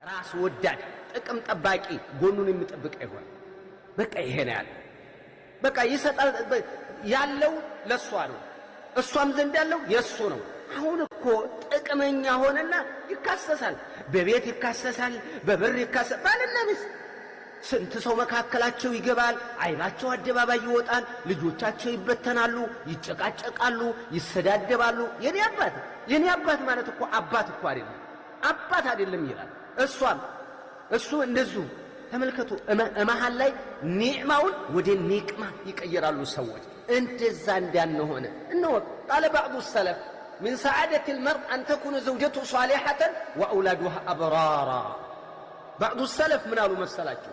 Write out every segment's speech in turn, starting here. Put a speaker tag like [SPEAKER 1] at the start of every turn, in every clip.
[SPEAKER 1] ራስ ወዳድ ጥቅም ጠባቂ ጎኑን የሚጠብቅ አይሆን። በቃ ይሄ ነው ያለው። በቃ ይሰጣል ያለው ለሷ ነው፣ እሷም ዘንድ ያለው የሱ ነው። አሁን እኮ ጥቅመኛ ሆነና ይካሰሳል፣ በቤት ይካሰሳል፣ በብር ይካሰሳል። ባልና ሚስት ስንት ሰው መካከላቸው ይገባል፣ አይናቸው አደባባይ ይወጣል፣ ልጆቻቸው ይበተናሉ፣ ይጨቃጨቃሉ፣ ይሰዳደባሉ። የኔ አባት ማለት እኮ አባት እኮ አይደለም፣ አባት አይደለም ይላል። እሱ እንደዚሁ ተመልከቱ። መሃል ላይ ኒዕማውን ወደ ኒቅማ ይቀየራሉ ሰዎች። እንደዛ እንዳንሆነ እንወቅ። ቃለ ባዕዱ ሰለፍ من سعادة المرء أن تكون زوجته صالحة وأولادها أبرارا. بعض السلف من قالوا مسلاته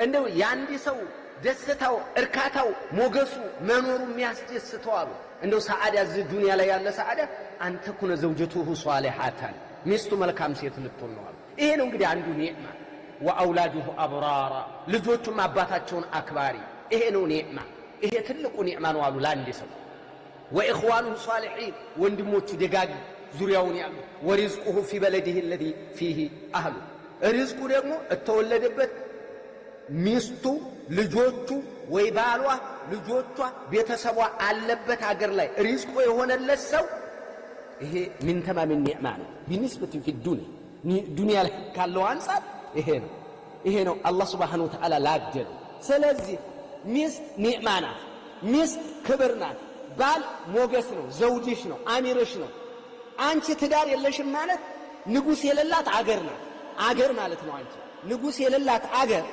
[SPEAKER 1] إنه ياندي سو دستاو إركاتاو موجسو منور مياسجستوه إنه سعادة الدنيا لا يلا سعادة أن تكون زوجته صالحة مستو ملكام سيتلتون نوال. إيه نقدر عنده نعمة وأولاده أبرارا لجوتهم أباتاتهم أكباري. إيه نعمة إيه تلقوا نعمة نوالو لاندي سو وإخوانه صالحين وندموت دقاق زرياون يعمل ورزقه في بلده الذي فيه أهله. رزقه دقمو التولدبت ميستو لجوتو ويبالوه لجوتو بيتسوى علبت عقر لاي رزقه يهون اللسو. إيه من تمام النعمان بالنسبة في الدنيا كاللو أنصار إيه نو الله سبحانه وتعالى لا أجل سلازي ميست نعمانات ميست كبرنات ባል ሞገስ ነው፣ ዘውጅሽ ነው፣ አሚርሽ ነው። አንቺ ትዳር የለሽም ማለት ንጉስ የሌላት አገር ነው። አገር ማለት ነው አንቺ ንጉስ የሌላት አገር፣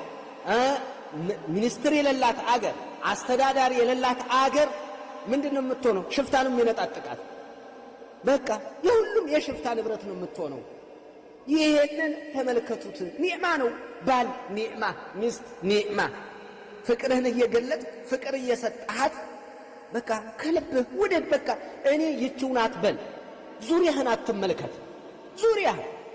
[SPEAKER 1] ሚኒስትር የሌላት አገር፣ አስተዳዳሪ የሌላት አገር ምንድነው የምትሆነው? ሽፍታ ነው የሚነጣጥቃት። በቃ የሁሉም የሽፍታ ንብረት ነው የምትሆነው። ይሄንን ተመልከቱት። ኒዕማ ነው ባል፣ ኒዕማ ሚስት፣ ኒዕማ ፍቅርህን እየገለጥ ፍቅር እየሰጣሃት በቃ ከልብህ ውደድ። በቃ እኔ ይችውን አትበል። ዙሪያህን አትመልከት።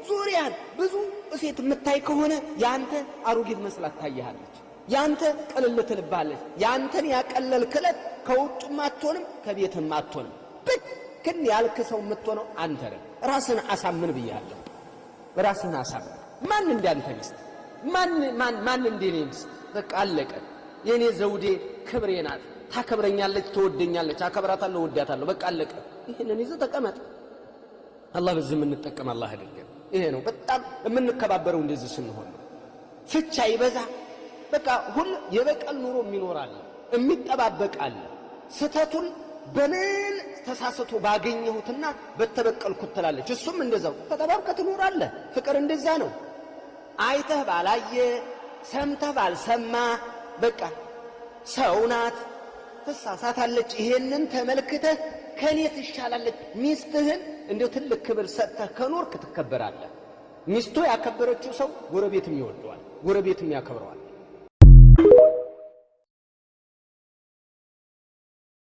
[SPEAKER 1] ዙሪያህን ብዙ ሴት የምታይ ከሆነ ያንተ አሮጊት መስላ ታያለች፣ ያንተ ቀለል ትልባለች። ያንተን ያቀለልክለት ከውጭም አትሆንም ከቤትም አትሆንም። ብክን ያልክ ሰው የምትሆነው አንተ ነህ። ራስህን አሳምን ብያለሁ። ራስህን አሳምን። ማን እንዳንተ ሚስት፣ ማን እንደኔ ሚስት። በቃ አለቀ። የኔ ዘውዴ ክብሬ ናት፣ ታከብረኛለች፣ ትወደኛለች፣ አከብራታለሁ፣ ወዳታለሁ። በቃ አለቀ። ይሄንን ይዘህ ተቀመጥ። አላህ በዚህ የምንጠቀም አላህ አድርገን። ይሄ ነው በጣም የምንከባበረው እንደዚህ ስንሆን። ፍቻ ይበዛ በቃ ሁሉ የበቀል ኑሮ የሚኖራል፣ የሚጠባበቃል። ስተቱን በምን ተሳስቶ ባገኘሁትና በተበቀልኩት ትላለች። እሱም እንደዛው ተጠባብቀህ ትኖራለህ። ፍቅር እንደዛ ነው። አይተህ ባላየ ሰምተህ ባልሰማ በቃ ሰው ናት፣ ትሳሳታለች። ይሄንን ተመልክተህ ከኔ ትሻላለች ሚስትህን እንደው ትልቅ ክብር ሰጥተህ ከኖርክ ትከበራለህ። ሚስቱ ያከበረችው ሰው ጎረቤትም ይወደዋል፣ ጎረቤትም ያከብረዋል።